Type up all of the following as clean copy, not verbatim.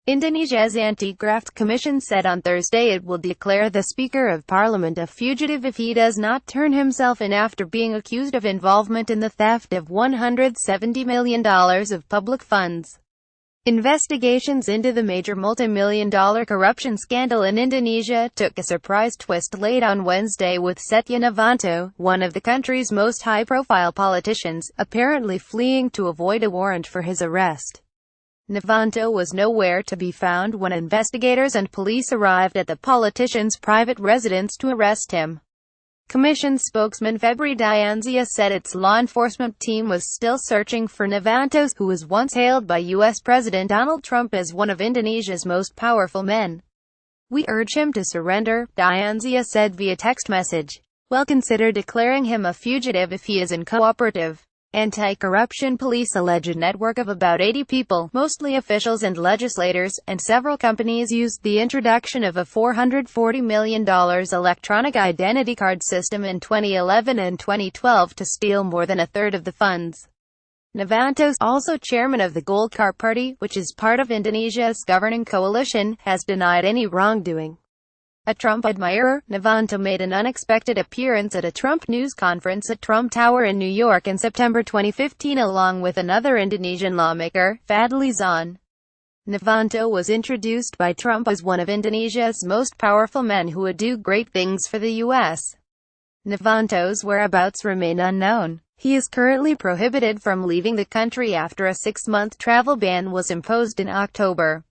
Indonesia's anti-graft commission said on Thursday it will declare the Speaker of Parliament a fugitive if he does not turn himself in after being accused of involvement in the theft of $170 million of public funds. Investigations into the major multi-million-dollar corruption scandal in Indonesia took a surprise twist late on Wednesday with Setia Novanto, one of the country's most high-profile politicians, apparently fleeing to avoid a warrant for his arrest. Novanto was nowhere to be found when investigators and police arrived at the politician's private residence to arrest him. Commission spokesman Febri Diansyah said its law enforcement team was still searching for Novanto, who was once hailed by U.S. President Donald Trump as one of Indonesia's most powerful men. "We urge him to surrender," Diansyah said via text message. "We'll consider declaring him a fugitive if he is uncooperative." Anti-corruption police allege a network of about 80 people, mostly officials and legislators, and several companies used the introduction of a $440 million electronic identity card system in 2011 and 2012 to steal more than a third of the funds. Novanto, also chairman of the Golkar Party, which is part of Indonesia's governing coalition, has denied any wrongdoing. A Trump admirer, Novanto made an unexpected appearance at a Trump news conference at Trump Tower in New York in September 2015 along with another Indonesian lawmaker, Fadli Zon. Novanto was introduced by Trump as one of Indonesia's most powerful men who would do great things for the U.S. Novanto's whereabouts remain unknown. He is currently prohibited from leaving the country after a 6-month travel ban was imposed in October.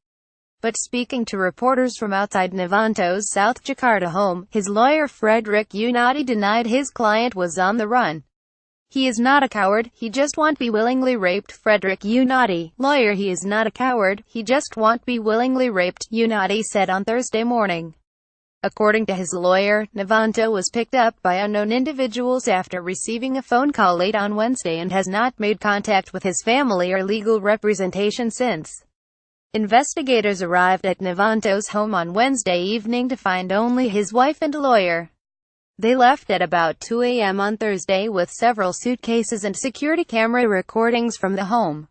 But speaking to reporters from outside Novanto's South Jakarta home, his lawyer Frederick Yunadi denied his client was on the run. "He is not a coward, he just won't be willingly raped." Frederick Yunadi, lawyer. "He is not a coward, he just won't be willingly raped," Yunadi said on Thursday morning. According to his lawyer, Novanto was picked up by unknown individuals after receiving a phone call late on Wednesday and has not made contact with his family or legal representation since. Investigators arrived at Novanto's home on Wednesday evening to find only his wife and a lawyer. They left at about 2 a.m. on Thursday with several suitcases and security camera recordings from the home.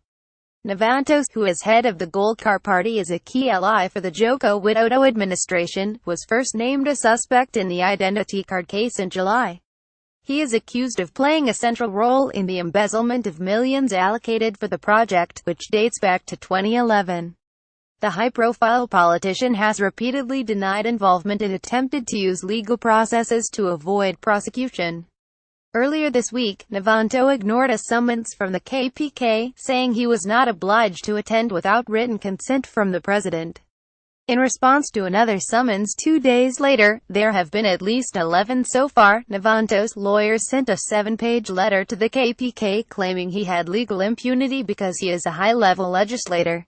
Novanto, who is head of the Golkar Party is a key ally for the Joko Widodo administration, was first named a suspect in the identity card case in July. He is accused of playing a central role in the embezzlement of millions allocated for the project, which dates back to 2011. The high-profile politician has repeatedly denied involvement and attempted to use legal processes to avoid prosecution. Earlier this week, Novanto ignored a summons from the KPK, saying he was not obliged to attend without written consent from the president. In response to another summons 2 days later, there have been at least 11 so far. Novanto's lawyers sent a 7-page letter to the KPK claiming he had legal impunity because he is a high-level legislator.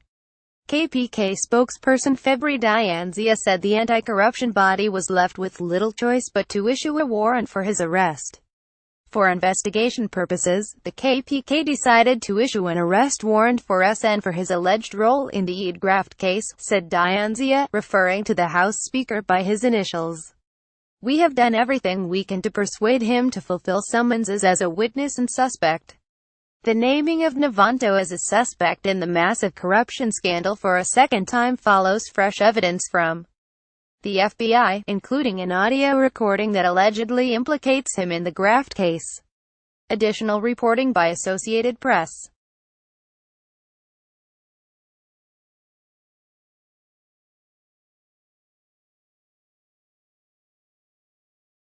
KPK spokesperson Febri Diansyah said the anti-corruption body was left with little choice but to issue a warrant for his arrest. For investigation purposes, the KPK decided to issue an arrest warrant for SN for his alleged role in the graft case, said Diansyah, referring to the House Speaker by his initials. "We have done everything we can to persuade him to fulfill summonses as a witness and suspect." The naming of Novanto as a suspect in the massive corruption scandal for a second time follows fresh evidence from the FBI, including an audio recording that allegedly implicates him in the graft case. Additional reporting by Associated Press.